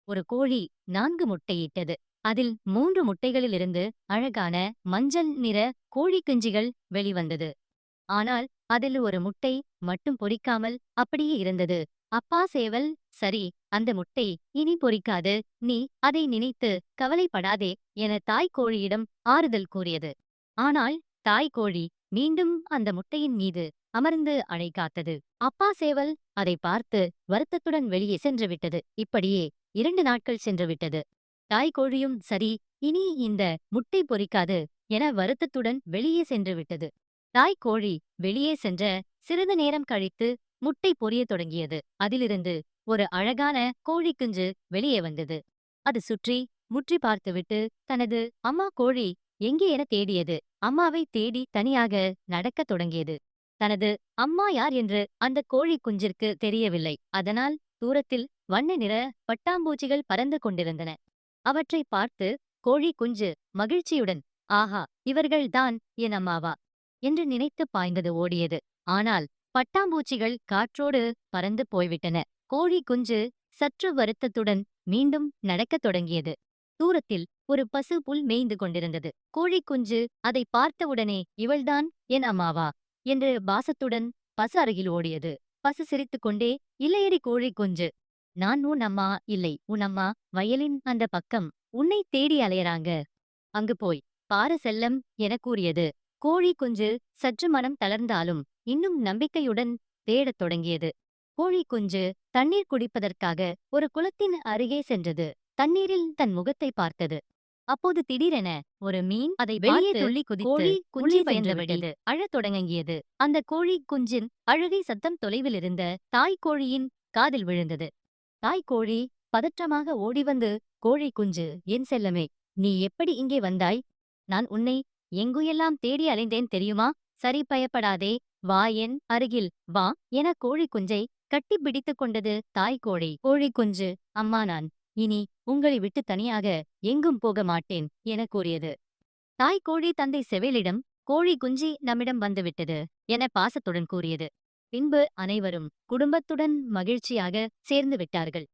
ஒரு கோழி 4 முட்டையிட்டது. அதில் 3 முட்டைகளிலிருந்து அழகான மஞ்சள் நிற கோழி குஞ்சுகள் வெளிவந்தது. ஆனால் அதில் ஒரு முட்டை மட்டும் பொரிக்காமல் அப்படியே இருந்தது. அப்பா சேவல், சரி, அந்த முட்டை இனி பொரிக்காது. நீ அதை நினைத்து கவலைப்படாதே என தாய் கோழியிடம் ஆறுதல் கூறியது. ஆனால் தாய் கோழி மீண்டும் அந்த முட்டையின் மீது அமர்ந்து அழை காத்தது. அப்பா சேவல் அதை பார்த்து வருத்தத்துடன் வெளியே சென்று விட்டது. இப்படியே 2 நாட்கள் சென்று விட்டது. தாய் கோழியும் சரி, இனி இந்த முட்டை பொரிக்காது என வருத்தத்துடன் வெளியே சென்று விட்டது. தாய் கோழி வெளியே சென்ற சிறிது நேரம் கழித்து முட்டை பொரியத் தொடங்கியது. அதிலிருந்து ஒரு அழகான கோழிக்குஞ்சு வெளியே வந்தது. அது சுற்றி முற்றி பார்த்துவிட்டு தனது அம்மா கோழி எங்கே என தேடியது. அம்மாவை தேடி தனியாக நடக்கத் தொடங்கியது. தனது அம்மா யார் என்று அந்த கோழி குஞ்சிற்கு தெரியவில்லை. அதனால் தூரத்தில் வண்ண நிற பட்டாம்பூச்சிகள் பறந்து கொண்டிருந்தன. அவற்றை பார்த்து கோழி குஞ்சு மகிழ்ச்சியுடன், ஆஹா, இவர்கள்தான் என் அம்மாவா என்று நினைத்து பாய்ந்தது, ஓடியது. ஆனால் பட்டாம்பூச்சிகள் காற்றோடு பறந்து போய்விட்டன. கோழி குஞ்சு சற்று வருத்தத்துடன் மீண்டும் நடக்கத் தொடங்கியது. தூரத்தில் ஒரு பசு புல் மேய்ந்து கொண்டிருந்தது. கோழி குஞ்சு அதை பார்த்தவுடனே இவள்தான் என் அம்மாவா என்று பாசத்துடன் பசு அருகில் ஓடியது. பசு சிரித்துக்கொண்டே, இல்லையடி கோழி குஞ்சு, நான் உன் அம்மா இல்லை. உன் அம்மா வயலின் அந்த பக்கம் உன்னை தேடி அலையறாங்க. அங்கு போய் பாரு செல்லம் என கூறியது. கோழி குஞ்சு சற்று மனம் தளர்ந்தாலும் இன்னும் நம்பிக்கையுடன் தேடத் தொடங்கியது. கோழி குஞ்சு தண்ணீர் குடிப்பதற்காக ஒரு குளத்தின் அருகே சென்றது. தண்ணீரில் தன் முகத்தை பார்த்தது. அப்போது திடீரென ஒரு மீன் அதை வெளியே துள்ளி குதித்து கோழி குஞ்சு பயந்தபடி அழத் தொடங்கியது. அந்த கோழி குஞ்சின் அழுகை சத்தம் தொலைவில் இருந்த தாய் கோழியின் காதில் விழுந்தது. தாய் கோழி பதற்றமாக ஓடிவந்து, கோழி குஞ்சு, என் செல்லமே, நீ எப்படி இங்கே வந்தாய்? நான் உன்னை எங்குயெல்லாம் தேடி அலைந்தேன் தெரியுமா? சரி, பயப்படாதே, வா என் அருகில் வா என கோழி குஞ்சை கட்டிப் பிடித்துக் கொண்டது தாய் கோழி. கோழி குஞ்சு, அம்மா, நான் இனி உங்களை விட்டு தனியாக எங்கும் போக மாட்டேன் என கூறியது. தாய் கோழி தந்தை செவேலிடம், கோழி குஞ்சி நம்மிடம் வந்துவிட்டது என பாசத்துடன் கூறியது. பின்பு அனைவரும் குடும்பத்துடன் மகிழ்ச்சியாக சேர்ந்து விட்டார்கள்.